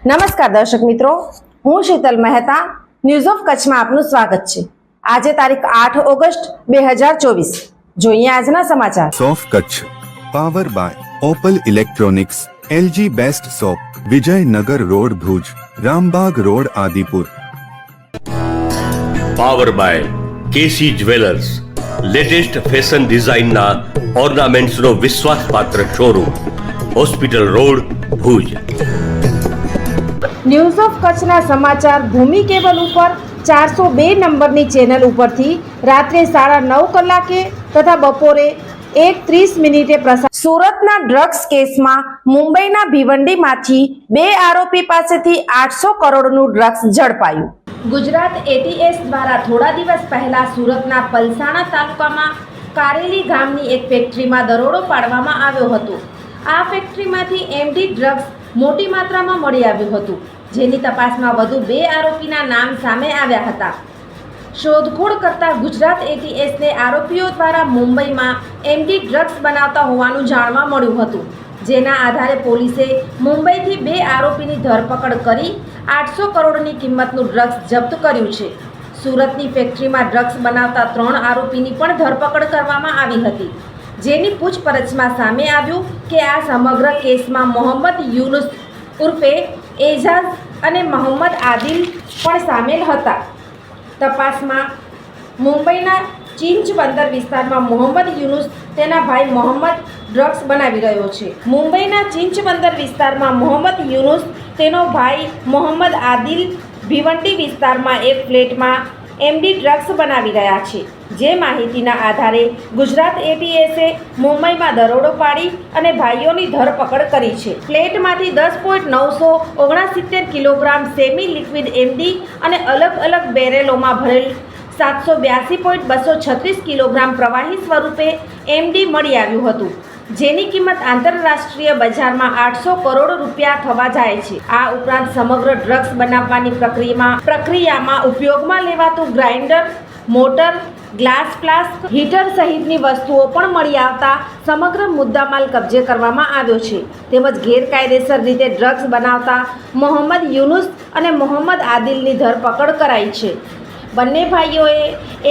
નમસ્કાર દર્શક મિત્રો, હું શીતલ મહેતા ન્યૂઝ ઓફ કચ્છમાં આપનું સ્વાગત છે। આજે તારીખ 8 ઓગસ્ટ 2024। જોઈએ આજના સમાચાર। સોફ Kutch power by Opal electronics, LG best shop, Vijaynagar road Bhuj, Rambag road Adipur. Power by KC jewellers, latest fashion ડિઝાઇનના ઓર્નામેન્ટ્સનો વિશ્વાસપાત્ર showroom, hospital road Bhuj. News of કચ્છના સમાચાર ભૂમિ કેબલ ઉપર 402 નંબરની ચેનલ ઉપરથી રાત્રે 9:30 કલાકે તથા બપોરે 1:30 પ્રસાર। સુરતના ડ્રગ્સ કેસમાં મુંબઈના ભિવંડીમાંથી 2 આરોપી પાસેથી 800 કરોડનું ડ્રગ્સ ઝડપાયું। ગુજરાત એટીએસ દ્વારા થોડા દિવસ પહેલા સુરતના પલસાણા તાલુકામાં કારેલી ગામની એક ફેક્ટરીમાં દરોડો પાડવામાં આવ્યો હતો। આ ફેક્ટરીમાંથી એમડી ડ્રગ્સ મોટી માત્રામાં મળી આવ્યું હતું, જેની તપાસમાં વધુ 2 આરોપીના નામ સામે આવ્યા હતા। શોધખોળ કરતા ગુજરાત એટીએસને આરોપીઓ દ્વારા મુંબઈમાં એમડી ડ્રગ્સ બનાવતા હોવાનું જાણવા મળ્યું હતું, જેના આધારે પોલીસે મુંબઈથી 2 આરોપીની ધરપકડ કરી 800 કરોડની કિંમતનું ડ્રગ્સ જપ્ત કર્યું છે। સુરતની ફેક્ટરીમાં ડ્રગ્સ બનાવતા 3 આરોપીની પણ ધરપકડ કરવામાં આવી હતી, જેની પૂછપરછમાં સામે આવ્યું કે આ સમગ્ર કેસમાં મોહમ્મદ યુનુસ ઉર્ફે એજાઝ અને મોહમ્મદ આદિલ પણ સામેલ હતા। તપાસમાં મુંબઈના ચિંચ બંદર વિસ્તારમાં મોહમ્મદ યુનુસ તેના ભાઈ મોહમ્મદ ડ્રગ્સ બનાવી રહ્યો છે। મુંબઈના ચિંચ બંદર વિસ્તારમાં મોહમ્મદ યુનુસ તેનો ભાઈ મોહમ્મદ આદિલ ભિવંડી વિસ્તારમાં એક ફ્લેટમાં એમડી ડ્રગ્સ બનાવી રહ્યા છે। જે માહિતીના આધારે ગુજરાત એટીએસે મુંબઈમાં દરોડો પાડી અને ભાઈઓની ધરપકડ કરી છે। ફ્લેટમાંથી 10.969 કિલોગ્રામ સેમી લિક્વિડ એમડી અને અલગ અલગ બેરેલોમાં ભરેલ 782.236 કિલોગ્રામ પ્રવાહી સ્વરૂપે એમડી મળી આવ્યું હતું, જેની કિંમત આંતરરાષ્ટ્રીય બજારમાં 800 કરોડ રૂપિયા થવા જાય છે। આ ઉપરાંત સમગ્ર ડ્રગ્સ બનાવવાની પ્રક્રિયામાં ઉપયોગમાં લેવાતું grinder, motor, glass flask, heater સહિતની વસ્તુઓ પણ મળી આવતા સમગ્ર મુદ્દામાલ કબજે કરવામાં આવ્યો છે। તેમજ ગેરકાયદેસર રીતે ડ્રગ્સ બનાવતા મોહમ્મદ યુનુસ અને મોહમ્મદ આદિલની ધરપકડ કરાઈ છે। બંને ભાઈઓએ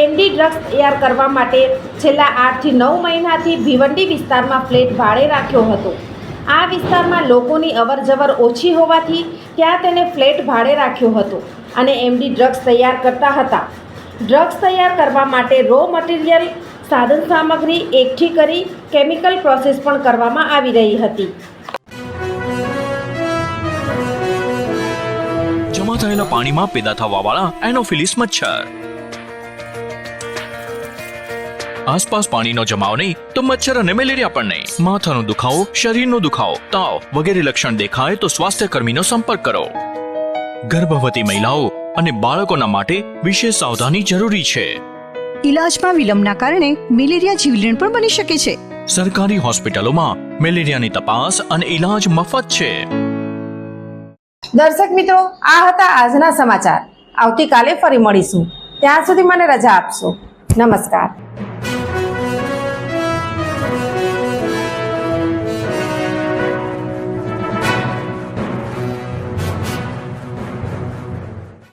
એમડી ડ્રગ્સ તૈયાર કરવા માટે છેલ્લા 8 થી 9 મહિનાથી ભિવંડી વિસ્તારમાં ફ્લેટ ભાડે રાખ્યો હતો। આ વિસ્તારમાં લોકોની અવરજવર ઓછી હોવાથી ત્યાં તેને ફ્લેટ ભાડે રાખ્યો હતો અને એમડી ડ્રગ્સ તૈયાર કરતા હતા। ડ્રગ્સ તૈયાર કરવા માટે રો મટીરિયલ, સાધન સામગ્રી એકઠી કરી કેમિકલ પ્રોસેસ પણ કરવામાં આવી રહી હતી। જમા થયેલા પાણીમાં પેદા થવાવાળા એનોફિલિસ મચ્છર। આસપાસ પાણીનો જમાવ નહીં તો મચ્છર અને મેલેરિયા પણ નહીં। માથાનો દુખાવો, શરીરનો દુખાવો, તાવ વગેરે લક્ષણ દેખાય તો સ્વાસ્થ્ય કર્મીનો સંપર્ક કરો। ગર્ભવતી મહિલાઓ અને બાળકોના માટે વિશેષ સાવધાની જરૂરી છે। ઇલાજમાં વિલંબના કારણે મેલેરિયા જીવલેણ પણ બની શકે છે। સરકારી હોસ્પિટલોમાં મેલેરિયાની તપાસ અને ઇલાજ મફત છે। દર્શક મિત્રો, આ હતા આજના સમાચાર। આવતીકાલે ફરી મળીશું, ત્યાં સુધી મને રજા આપશો। નમસ્કાર।